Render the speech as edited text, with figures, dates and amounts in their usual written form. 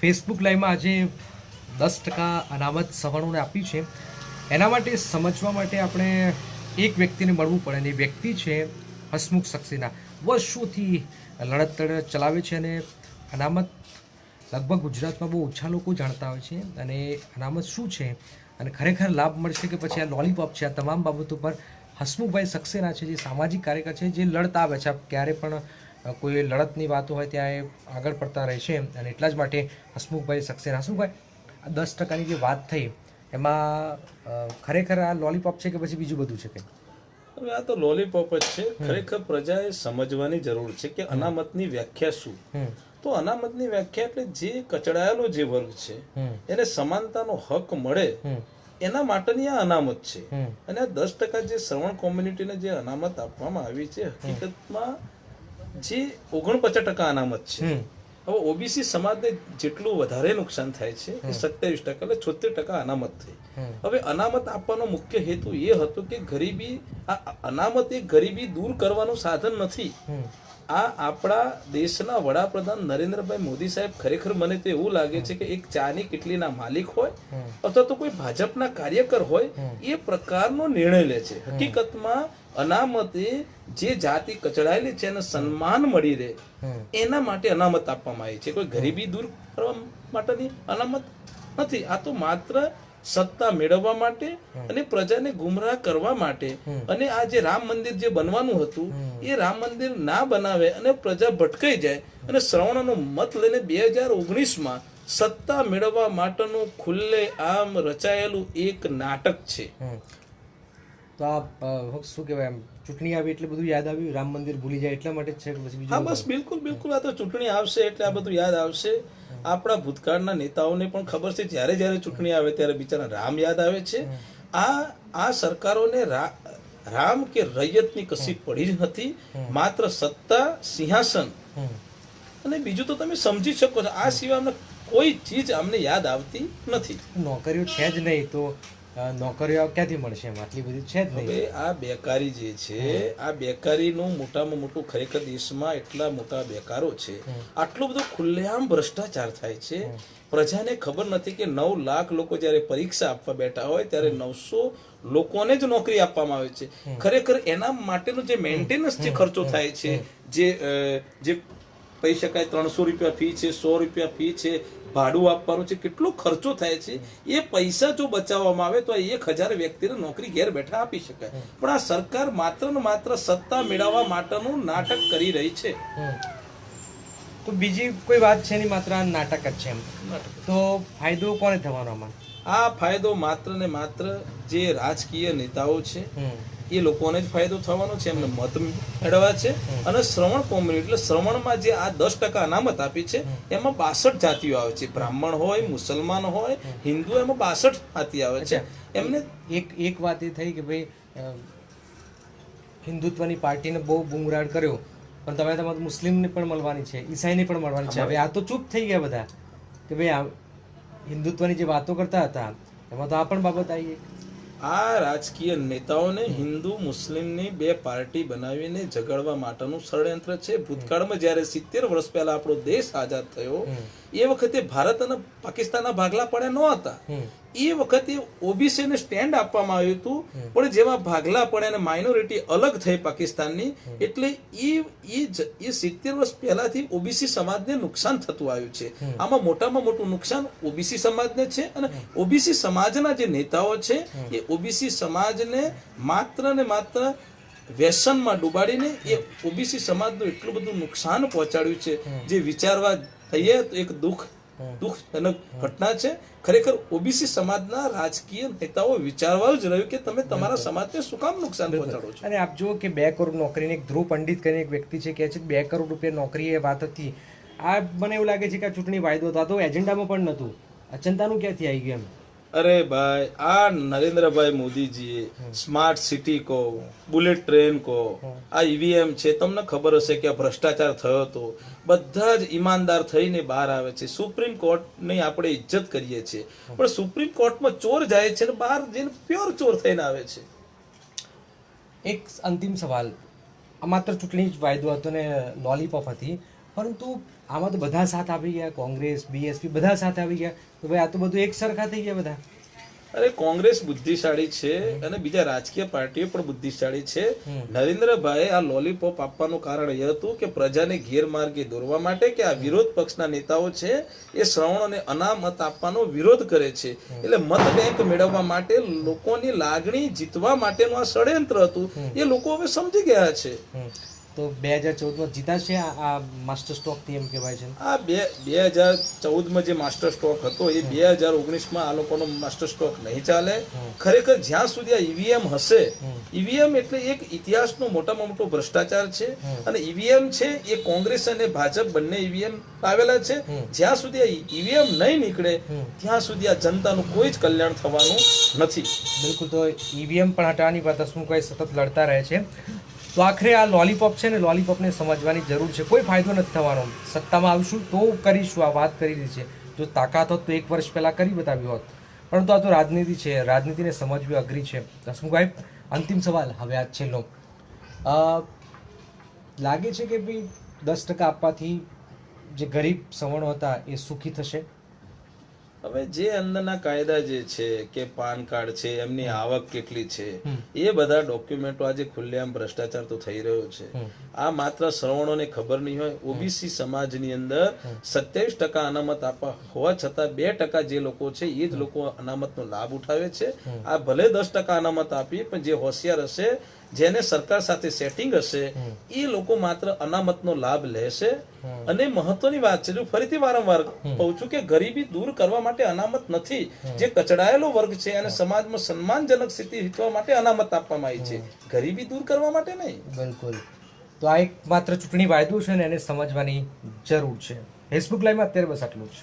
Facebook લાઈવમાં આજે 10% અનામત સવર્ણોને આપ્યું છે. એના માટે સમજવા માટે આપણે એક વ્યક્તિને મળવું પડે, અને એ વ્યક્તિ છે હસમુખ સક્સેના. વર્ષોથી લડત ચલાવે છે અને અનામત લગભગ ગુજરાતમાં બહુ ઓછા લોકો જાણતા હોય છે. અને અનામત શું છે અને ખરેખર લાભ મળશે કે પછી આ લોલીપોપ છે, આ તમામ બાબતો પર હસમુખભાઈ સક્સેના છે, જે સામાજિક કાર્યકર છે, જે લડતા આવે છે. ક્યારે પણ કોઈ લડતની વાતો હોય ત્યાં એ આગળ પડતા રહે છે. અને એટલા જ માટે હસમુખભાઈ સક્સેના. હસમુખભાઈ, આ 10%ની જે વાત થઈ એમાં ખરેખર આ લોલીપોપ છે કે પછી બીજું બધું છે કંઈ? હવે આ તો લોલીપોપ જ છે. ખરેખર પ્રજાએ સમજવાની જરૂર છે કે અનામતની વ્યાખ્યા શું. તો અનામતની વ્યાખ્યા એટલે જે કચડાયેલો જે વર્ગ છે એને સમાનતાનો હક મળે એના માટેની આ અનામત છે. અને આ 10% જે શ્રવણ કોમ્યુનિટીને જે અનામત આપવામાં આવી છે, હકીકતમાં જે 49% અનામત છે. હવે ઓબીસી સમાજને જેટલું વધારે નુકસાન થાય છે એ 27% એટલે 76% અનામત થઈ. હવે અનામત આપવાનો મુખ્ય હેતુ એ હતો કે ગરીબી, આ અનામત એ ગરીબી દૂર કરવાનું સાધન નથી. આ આપણા દેશના વડાપ્રધાન નરેન્દ્રભાઈ મોદી સાહેબ, ખરેખર મને તો એવું લાગે છે કે એક ચાની કિટલીના માલિક હોય અથવા તો કોઈ ભાજપના કાર્યકર હોય એ પ્રકારનો નિર્ણય લે છે. હકીકતમાં અનામતે જે જાતિ કચડાયેલી છે એને સન્માન મળી રહે એના માટે અનામત આપવામાં આવી છે. કોઈ ગરીબી દૂર કરવા માટેની અનામત નથી. આ તો માત્ર સત્તા મેળવવા માટે અને પ્રજાને ગુમરાહ કરવા માટે. અને આ જે રામ મંદિર જે બનવાનું હતું એ રામ મંદિર ના બનાવે અને પ્રજા ભટકાઈ જાય અને શ્રવણનો મત લઈને 2019માં સત્તા મેળવવા માટેનું ખુલ્લે આમ રચાયેલું એક નાટક છે. તો આ શું કહેવાય, ચૂંટણી આવી એટલે બધું યાદ આવ્યું, રામ મંદિર ભૂલી જાય એટલા માટે જ છે કે પછી બીજું? હા, બસ બિલકુલ બિલકુલ. આ તો ચૂંટણી આવશે એટલે આ બધું યાદ આવશે. આપણા ભૂતકાળના નેતાઓને પણ ખબર છે જ્યારે જ્યારે ચૂંટણી આવે ત્યારે બિચારા રામ યાદ આવે છે. આ સરકારોને રામ કે રૈયતની કશી પડી જ નથી, માત્ર સત્તા, સિંહાસન અને બીજું તો તમે સમજી શકો છો. આ સિવાય અમને કોઈ ચીજ અમને યાદ આવતી નથી. નોકરીઓ છે જ નહીં તો નોકરીઓ ક્યાંથી મળશે? એમ આટલી બધી છે જ નહીં. હવે આ બેકારી જે છે, આ બેકારીનું મોટામાં મોટું, ખરેખર દેશમાં એટલા મોટા બેકારો છે, આટલો બધો ખુલ્લેઆમ ભ્રષ્ટાચાર થાય છે. પ્રજાને ખબર નથી કે 9 લાખ લોકો જ્યારે પરીક્ષા આપવા બેઠા હોય ત્યારે 900 લોકોને જ નોકરી આપવામાં આવે છે. ખરેખર એના માટેનો જે મેન્ટેનન્સ જે ખર્ચો થાય છે, જે કહી શકાય 300 રૂપિયા ફી છે, 100 રૂપિયા ફી છે, ભાડું આપવાનું છે, કેટલો ખર્ચો થાય છે, એ પૈસા જો બચાવવામાં આવે તો 1000 વ્યક્તિને નોકરી ઘેર બેઠા આપી શકાય. પણ આ સરકાર માત્ર ને માત્ર સત્તા મેળવવા માટેનું નાટક કરી રહી છે. તો બીજી કોઈ વાત છે નહીં, માત્ર આ નાટક જ છે એમ. તો ફાયદો કોને થવાનો આમાં? આ ફાયદો માત્ર ને માત્ર જે રાજકીય નેતાઓ છે એ લોકોને જ ફાયદો થવાનો છે. એમને મત મેળવવા છે. અને શ્રવણ કોમ્યુનિટી, એટલે શ્રવણમાં જે આ 10% અનામત આપી છે એમાં 62 જાતિઓ આવે છે. બ્રાહ્મણ હોય, મુસલમાન હોય, હિન્દુ, એમાં 62 જાતિ આવે છે. એમને એક વાત એ થઈ કે ભાઈ હિન્દુત્વની પાર્ટીને બહુ બુમરાડ કર્યો, પણ તમારે મુસ્લિમને પણ મળવાની છે, ઈસાઈને પણ મળવાની છે. હવે આ તો ચૂપ થઈ ગયા બધા કે ભાઈ આ હિન્દુત્વની જે વાતો કરતા હતા એમાં તો આ પણ બાબત આવી ગઈ. આ રાજકીય નેતાઓને હિન્દુ મુસ્લિમની 2 પાર્ટી બનાવીને ઝઘડવા માટેનું ષડયંત્ર છે. ભૂતકાળમાં જ્યારે 70 વર્ષ પહેલા આપણો દેશ આઝાદ થયો એ વખતે ભારત અને પાકિસ્તાનના ભાગલા પડ્યા ન હતા. એ વખતે ઓબીસીને સ્ટેન્ડ આપવામાં આવ્યું હતું, પણ જેવા ભાગલા પડ્યા અને માઇનોરિટી અલગ થઈ પાકિસ્તાનની, એટલે એ 70 વર્ષ પહેલાથી ઓબીસી સમાજને નુકસાન થતું આવ્યું છે. આમાં મોટામાં મોટું નુકસાન ઓબીસી સમાજને છે. અને ઓબીસી સમાજના જે નેતાઓ છે એ ઓબીસી સમાજને માત્ર ને માત્ર વ્યસનમાં ડૂબાડીને એ ઓબીસી સમાજનું એટલું બધું નુકસાન પહોંચાડ્યું છે, જે વિચારવા થઈએ તો એક દુઃખજનક ઘટના છે. ખરેખર ઓબીસી સમાજના રાજકીય નેતાઓ વિચારવા જ રહ્યું કે તમે તમારા સમાજને શું કામ નુકસાન પહોંચાડો છો. અને આપ જુઓ કે 2 કરોડ નોકરીને એક ધ્રુવ પંડિત કરીને એક વ્યક્તિ છે, કહે છે 2 કરોડ રૂપિયા નોકરી એ વાત હતી. આ મને એવું લાગે છે કે આ ચૂંટણી વાયદો હતો, એજન્ડામાં પણ નહોતું. અચંતાનું ક્યાંથી આવી ગયું એમ? અરે ભાઈ, આ નરેન્દ્રભાઈ મોદીજીએ સ્માર્ટ સિટી કહો, બુલેટ ટ્રેન કહો, આ ઈવીએમ છે, તમને ખબર હશે કે આ ભ્રષ્ટાચાર થયો હતો. બધા જ ઈમાનદાર થઈને બહાર આવે છે. સુપ્રીમ કોર્ટની આપણે ઇજ્જત કરીએ છીએ, પણ સુપ્રીમ કોર્ટમાં ચોર જાય છે ને બહાર જઈને પ્યોર ચોર થઈને આવે છે. એક અંતિમ સવાલ, આ માત્ર ચૂંટણી જ વાયદો હતો ને લોલીપોપ હતી, પરંતુ આમાં તો બધા સાથ આપી ગયા, કોંગ્રેસ, બીએસપી બધા સાથ આવી ગયા, તો ભાઈ આ તો બધું એક સરખા થઈ ગયા બધા. અરે કોંગ્રેસ બુદ્ધિશાળી છે અને બીજા રાજકીય પાર્ટીઓ પણ બુદ્ધિશાળી છે. નરેન્દ્રભાઈ આ લોલીપોપ આપવાનું કારણ એ હતું કે પ્રજાને ગેરમાર્ગે દોરવા માટે કે આ વિરોધ પક્ષના નેતાઓ છે એ શ્રવણોને અનામત આપવાનો વિરોધ કરે છે, એટલે મત બેંક મેળવવા માટે, લોકોની લાગણી જીતવા માટેનું આ ષડયંત્ર હતું એ લોકો હવે સમજી ગયા છે. તો 2014માં જીતાશે આ માસ્ટર સ્ટ્રોક થી એમ કહેવાય છે. આ 2014માં જે માસ્ટર સ્ટ્રોક હતો એ 2019માં આ લોકોનો માસ્ટર સ્ટ્રોક નહીં ચાલે. ખરેખર જ્યાં સુધી આ ઈવીએમ હશે, ઈવીએમ એટલે એક ઇતિહાસનો મોટામાં મોટો ભ્રષ્ટાચાર છે અને ઈવીએમ છે એ કોંગ્રેસ અને ભાજપ બંને ઈવીએમ આવેલા છે. જ્યાં સુધી આ ઈવીએમ નહીં નીકળે ત્યાં સુધી આ જનતાનું કોઈ જ કલ્યાણ થવાનું નથી. બિલકુલ. તો ઈવીએમ પણ હટાવવાની વાત હસમુખભાઈ સતત લડતા રહે છે. તો આખરે આ લોલીપોપ છે ને, લોલીપોપને સમજવાની જરૂર છે. કોઈ ફાયદો નથી થવાનો. સત્તામાં આવશું તો કરીશું, આ વાત કરી છે. જો તાકાત હોત તો 1 વર્ષ પહેલા કરી બતાવ્યું હોત, પરંતુ આ તો રાજનીતિ છે, રાજનીતિને સમજવી અઘરી છે. હસમુખભાઈ, અંતિમ સવાલ હવે આ છેલ્લો. લાગે છે કે ભાઈ 10% આપવાથી જે ગરીબ સવર્ણો હતા એ સુખી થશે? હવે જે અંદરના કાયદા જે છે કે પાન કાર્ડ છે, એમની આવક કેટલી છે, એ બધા ડોક્યુમેન્ટો આજે ખુલ્લેઆમ ભ્રષ્ટાચાર તો થઈ રહ્યો છે. આ માત્ર શ્રવણોને ખબર નહીં હોય. ઓબીસી સમાજની અંદર 27% અનામત આપવા હોવા છતાં 2% જે લોકો છે એ જ લોકો અનામતનો લાભ ઉઠાવે છે. આ ભલે 10% અનામત આપી, પણ જે હોશિયાર હશે, જેને સરકાર સાથે સેટિંગ હશે, એ લોકો માત્ર અનામતનો લાભ લેશે. અને મહત્વની વાત છે, જો ફરીથી વારંવાર કહું છું કે ગરીબી દૂર કરવા માટે અનામત નથી. જે કચડાયેલો વર્ગ છે અને સમાજમાં સન્માનજનક સ્થિતિ જીતવા માટે અનામત આપવામાં આવી છે, ગરીબી દૂર કરવા માટે નહીં. બિલકુલ. તો આ એક માત્ર ચૂંટણી વાયદો છે ને, એને સમજવાની જરૂર છે. ફેસબુક લાઈવમાં અત્યારે બસ આટલું જ.